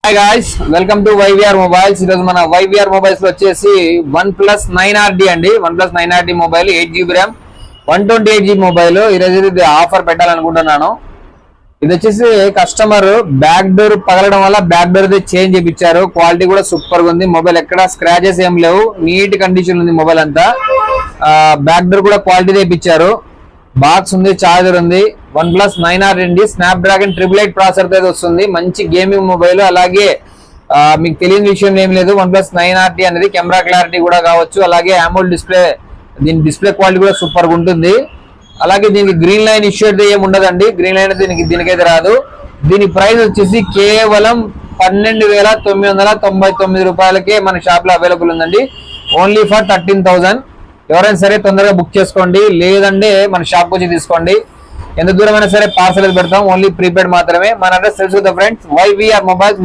Hi guys, welcome to YVR mobiles. ఈరోజు మన YVR mobiles లో వచ్చేసి OnePlus 9RD అండి. OnePlus 9RD mobile 8GB RAM 128GB mobile. ఈరోజు ఇది ఆఫర్ పెట్టాలనుకుంటున్నాను. ఇది వచ్చేసి కస్టమర్ బ్యాక్ డోర్ పగలడం వల్ల బ్యాక్ డోర్ చేంజ్ చేయించారు. క్వాలిటీ కూడా సూపర్ గా ఉంది. మొబైల్ ఎక్కడ స్క్రాచెస్ ఏం లేవు, నీట్ కండిషన్ ఉంది మొబైల్ అంతా. బ్యాక్ డోర్ కూడా క్వాలిటీ తెప్పించారు. బాక్స్ ఉంది, చార్జర్ ఉంది. OnePlus 9RD అండి. స్నాప్డ్రాగన్ 888 ప్రాసెసర్ తో వస్తుంది. మంచి గేమింగ్ మొబైల్. అలాగే మీకు తెలియని విషయం ఏం లేదు, OnePlus 9RD అనేది కెమెరా క్లారిటీ కూడా కావచ్చు. అలాగే AMOLED డిస్ప్లే, దీని డిస్ప్లే క్వాలిటీ కూడా సూపర్ గా ఉంటుంది. అలాగే దీనికి గ్రీన్ లైన్ ఇష్యూ అయితే ఏమి ఉండదండి. గ్రీన్ లైన్ దీనికైతే రాదు. దీని ప్రైస్ వచ్చేసి కేవలం 12,999 రూపాయలకే మన షాప్ లో అవైలబుల్ ఉందండి. Only for 13,000. ఎవరైనా సరే తొందరగా బుక్ చేసుకోండి, లేదంటే మన షాప్ వచ్చి తీసుకోండి. ఎంత దూరమైనా సరే పార్సల్ పెడతాం. ఓన్లీ ప్రీపెయిడ్ మాత్రమే. మన అడ్రస్ తెలుసు కదా ఫ్రెండ్స్, వైవిఆర్ మొబైల్స్.